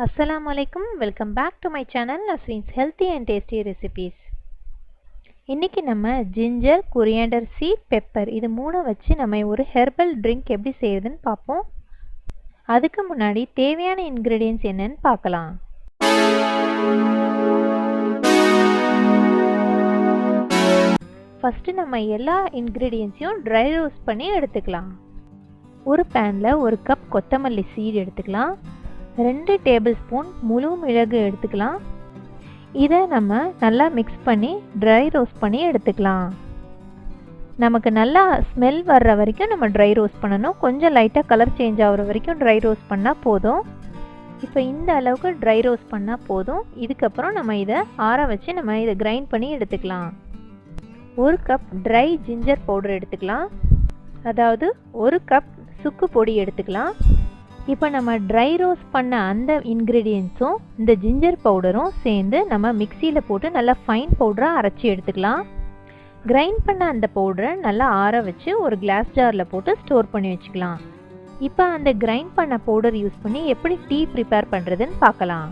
Assalamualaikum, welcome back to my channel NASREEN'S healthy and tasty recipes. இன்னைக்கு நம்ம ginger, coriander seed, pepper இது மூணு வச்சு நம்ம ஒரு herbal drink எப்படி செய்யறதுன்னு பாப்போம். அதுக்கு முன்னாடி தேவையான ingredients என்னன்னு பார்க்கலாம். First நம்ம எல்லா ingredientsயும் dry roast பண்ணி எடுத்துக்கலாம். ஒரு panல ஒரு கப் கொத்தமல்லி seed எடுத்துக்கலாம். 2 டேபிள்ஸ்பூன் முழு மிளகு எடுத்துக்கலாம். இதை நம்ம நல்லா மிக்ஸ் பண்ணி ட்ரை ரோஸ்ட் பண்ணி எடுத்துக்கலாம். நமக்கு நல்லா ஸ்மெல் வர்ற வரைக்கும் நம்ம ட்ரை ரோஸ்ட் பண்ணணும். கொஞ்சம் லைட்டாக கலர் சேஞ்ச் ஆகிற வரைக்கும் ட்ரை ரோஸ்ட் பண்ணால் போதும். இப்போ இந்த அளவுக்கு ட்ரை ரோஸ்ட் பண்ணால் போதும். இதுக்கப்புறம் நம்ம இதை ஆற வச்சு நம்ம இதை கிரைண்ட் பண்ணி எடுத்துக்கலாம். ஒரு கப் ட்ரை ஜிஞ்சர் பவுடர் எடுத்துக்கலாம். அதாவது ஒரு கப் சுக்கு பொடி எடுத்துக்கலாம். இப்போ நம்ம ட்ரை ரோஸ்ட் பண்ண அந்த இன்க்ரீடியன்ட்ஸும் இந்த ஜிஞ்சர் பவுடரும் சேர்ந்து நம்ம மிக்சியில் போட்டு நல்லா ஃபைன் பவுடராக அரைச்சி எடுத்துக்கலாம். கிரைண்ட் பண்ண அந்த பவுடரை நல்லா ஆற வச்சு ஒரு கிளாஸ் ஜாரில் போட்டு ஸ்டோர் பண்ணி வச்சுக்கலாம். இப்போ அந்த கிரைண்ட் பண்ண பவுடர் யூஸ் பண்ணி எப்படி டீ ப்ரிப்பேர் பண்ணுறதுன்னு பார்க்கலாம்.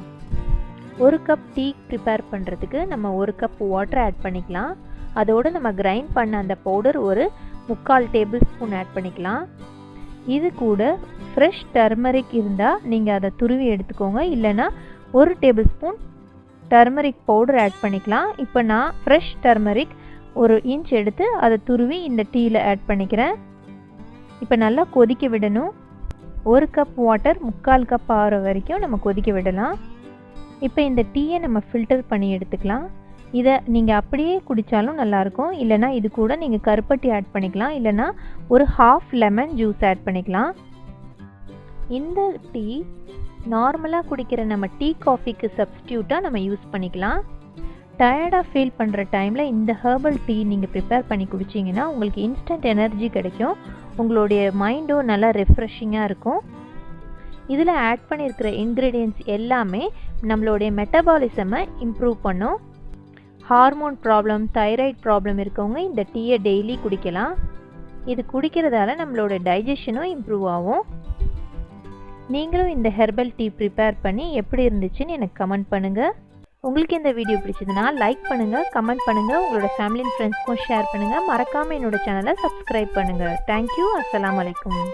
ஒரு கப் டீ ப்ரிப்பேர் பண்ணுறதுக்கு நம்ம ஒரு கப் வாட்டர் ஆட் பண்ணிக்கலாம். அதோடு நம்ம கிரைண்ட் பண்ண அந்த பவுடர் ஒரு 3/4 டேபிள் ஸ்பூன் ஆட் பண்ணிக்கலாம். இது கூட ஃப்ரெஷ் டர்மரிக் இருந்தால் நீங்கள் அதை துருவி எடுத்துக்கோங்க. இல்லைனா 1 tablespoon turmeric powder add பண்ணிக்கலாம். இப்போ நான் ஃப்ரெஷ் டர்மரிக் 1 இன்ச் எடுத்து அதை துருவி இந்த டீயில் ஆட் பண்ணிக்கிறேன். இப்போ நல்லா கொதிக்க விடணும். 1 கப் வாட்டர் 3/4 கப் ஆகிற வரைக்கும் நம்ம கொதிக்க விடலாம். இப்போ இந்த டீயை நம்ம ஃபில்டர் பண்ணி எடுத்துக்கலாம். இதை நீங்கள் அப்படியே குடித்தாலும் நல்லாயிருக்கும். இல்லைனா இது கூட நீங்கள் கருப்பட்டி ஆட் பண்ணிக்கலாம். இல்லைனா ஒரு 1/2 லெமன் ஜூஸ் ஆட் பண்ணிக்கலாம். இந்த டீ நார்மலாக குடிக்கிற நம்ம டீ காஃபிக்கு சப்ஸ்டியூட்டாக நம்ம யூஸ் பண்ணிக்கலாம். டயர்டாக ஃபீல் பண்ணுற டைமில் இந்த ஹெர்பல் டீ நீங்கள் ப்ரிப்பேர் பண்ணி குடிச்சிங்கன்னா உங்களுக்கு இன்ஸ்டன்ட் எனர்ஜி கிடைக்கும். உங்களுடைய மைண்டும் நல்லா ரெஃப்ரெஷிங்காக இருக்கும். இதில் ஆட் பண்ணியிருக்கிற இன்க்ரீடியன்ட்ஸ் எல்லாமே நம்மளுடைய மெட்டபாலிசமை இம்ப்ரூவ் பண்ணும். ஹார்மோன் ப்ராப்ளம், தைராய்டு ப்ராப்ளம் இருக்கவங்க இந்த டீயை டெய்லி குடிக்கலாம். இது குடிக்கிறதால நம்மளோட டைஜஷனும் இம்ப்ரூவ் ஆகும். நீங்களும் இந்த ஹெர்பல் டீ ப்ரிப்பேர் பண்ணி எப்படி இருந்துச்சுன்னு எனக்கு கமெண்ட் பண்ணுங்கள். உங்களுக்கு இந்த வீடியோ பிடிச்சதுன்னா லைக் பண்ணுங்கள், கமெண்ட் பண்ணுங்கள், உங்களோட ஃபேமிலி அண்ட் ஃப்ரெண்ட்ஸ்க்கும் ஷேர் பண்ணுங்கள். மறக்காமல் என்னோட சேனலை சப்ஸ்கிரைப் பண்ணுங்கள். தேங்க்யூ. அஸ்ஸலாமு அலைக்கும்.